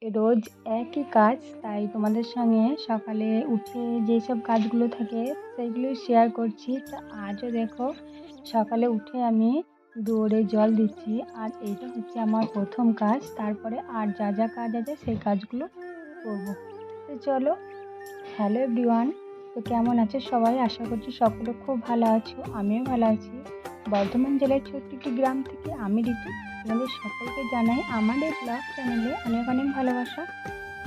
রোজ একই কাজ, তাই তোমাদের সঙ্গে সকালে উঠে যেসব কাজগুলো থাকে সেগুলোই শেয়ার করছি। তো আজও দেখো সকালে উঠে আমি দৌড়ে জল দিচ্ছি, আর এইটা হচ্ছে আমার প্রথম কাজ। তারপরে আর যা যা কাজ আছে সেই কাজগুলো করব। তো চলো। হ্যালো এভরিওয়ান, তো কেমন আছে সবাই? আশা করছি সকলে খুব ভালো আছো, আমিও ভালো আছি। বর্ধমান জেলার ছোট্ট একটি গ্রাম থেকে আমি ঋতু তোমাদের সকলকে জানাই আমার এই ব্লগ চ্যানেলে অনেক অনেক ভালোবাসা,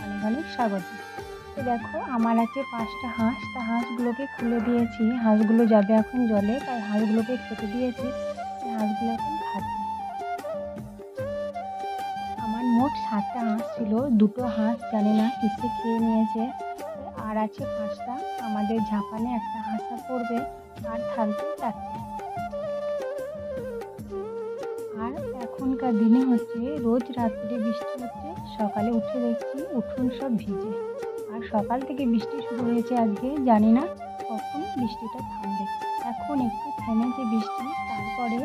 অনেক অনেক স্বাগত। তো দেখো আমার আছে 5টা হাঁস, তা হাঁসগুলোকে খুলে দিয়েছি। হাঁসগুলো যাবে এখন জলে, তাই হাঁসগুলোকে খেতে দিয়েছি। হাঁসগুলো এখন খাচ্ছে। আমার মোট 7টা হাঁস ছিল, 2টো হাঁস জানি না কিসে খেয়ে নিয়েছে। আর আছে 5টা, আমাদের ঝাপানে একটা হাঁসা পড়বে, আর থাকবে 4টে। আর এখনকার দিনে হচ্ছে রোজ রাত্রে বৃষ্টি হচ্ছে, সকালে উঠে দেখছি উঠোন সব ভিজে। আর সকাল থেকে বৃষ্টি শুরু হয়েছে আজকে, জানি না কখন বৃষ্টিটা থামবে। এখন একটু থেমেছে বৃষ্টি, তারপরে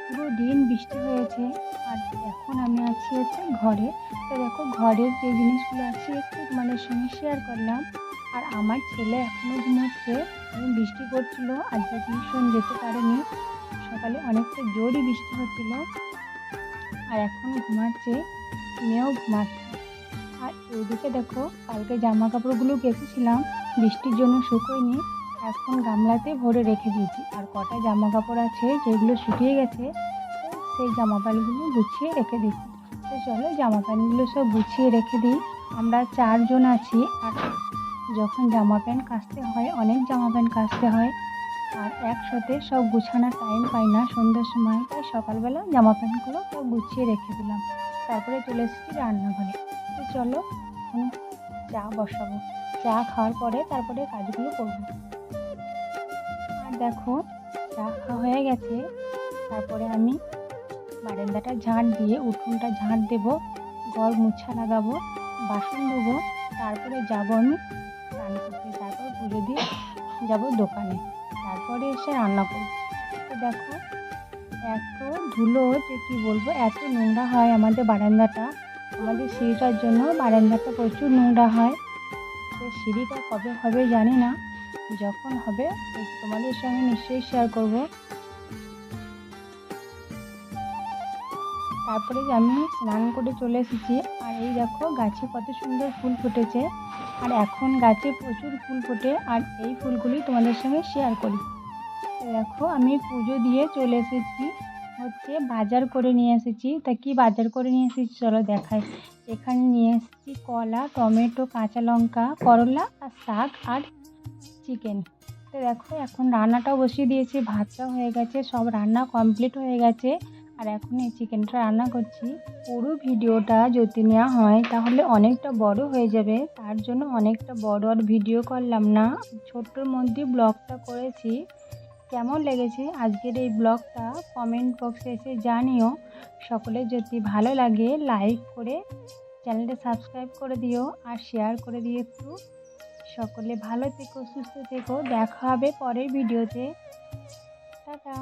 পুরো দিন বৃষ্টি হয়েছে। আর এখন আমি আছি হচ্ছে ঘরে। তো দেখো ঘরের যে জিনিসগুলো আছে একটু তোমাদের সঙ্গে শেয়ার করলাম। আর আমার ছেলে এখনও ঘুমাচ্ছে, বৃষ্টি পড়ছিল, আজকে টিউশন যেতে পারেনি। সকালে অনেকটা জোরই বৃষ্টি হচ্ছিল, আর এখন ঘুমাচ্ছে, মেয়েও ঘুমাচ্ছে। আর এইদিকে দেখো কালকে জামা কাপড়গুলো কেচেছিলাম, বৃষ্টির জন্য শুকোয়নি, এখন গামলাতে ভরে রেখে দিয়েছি। আর কটা জামা কাপড় আছে যেগুলো শুকিয়ে গেছে, সেই জামা প্যান্টগুলো গুছিয়ে রেখে দিচ্ছি। তো চলো জামা প্যান্টগুলো সব গুছিয়ে রেখে দিই। আমরা 4 জন আছি, আর যখন জামা প্যান্ট কাচতে হয় অনেক জামা প্যান্ট কাচতে হয়, আর একসাথে সব গুছানোর টাইম পাই না সন্ধ্যার সময়, তাই সকালবেলা জামা প্যান্টগুলো সব গুছিয়ে রেখে দিলাম। তারপরে চলে এসেছি রান্নাঘরে। তো চলো এখন চা বসাবো, চা খাওয়ার পরে তারপরে কাজগুলো করবো। আর দেখো চা খাওয়া হয়ে গেছে, তারপরে আমি বারান্দাটা ঝাঁট দিয়ে উঠোনটা ঝাঁট দেবো, ঘর মুছা লাগাবো, বাসন ধোবো, তারপরে যাবো আমি স্নান করতে, তারপর পুজো দিয়ে যাবো দোকানে, তারপরে এসে রান্না করবো। তো দেখো এত ধুলো যে কী বলবো, এত নোংরা হয় আমাদের বারান্দাটা। আমাদের সিঁড়িটার জন্য বারান্দাটা প্রচুর নোংরা হয়। তো সিঁড়িটা কবে হবে জানি না, যখন হবে তোমাদের সঙ্গে নিশ্চয়ই শেয়ার করব। তারপরে আমি স্নান করে চলে এসেছি, আর এই দেখো গাছে কত সুন্দর ফুল ফুটেছে। আর এখন গাছে প্রচুর ফুল ফোটে, আর এই ফুলগুলি তোমাদের সঙ্গে শেয়ার করি। দেখো আমি পুজো দিয়ে চলে এসেছি, হচ্ছে বাজার করে নিয়ে এসেছি। তা কি বাজার করে নিয়ে এসেছি চলো দেখাই। এখানে নিয়ে এসেছি কলা, টমেটো, কাঁচা লঙ্কা, করলা, আর শাক, আর চিকেন। তো দেখো এখন রান্নাটাও বসিয়ে দিয়েছি, ভাতটাও হয়ে গেছে, সব রান্না কমপ্লিট হয়ে গেছে। আর এখন এই চিকেনটা রান্না করছি। পুরো ভিডিওটা যদি নেওয়া হয় তাহলে অনেকটা বড় হয়ে যাবে, তার জন্য অনেকটা বড় আর ভিডিও করলাম না, ছোট্টর মধ্যে ব্লগটা করেছি। কেমন লেগেছে আজকের এই ব্লগটা কমেন্ট বক্সে এসে জানিও। সকলে যদি ভালো লাগে লাইক করে চ্যানেলটা সাবস্ক্রাইব করে দিও, আর শেয়ার করে দিও একটু। সকলে ভালো থেকো, সুস্থ থেকো, দেখা হবে পরের ভিডিওতে। টাটা।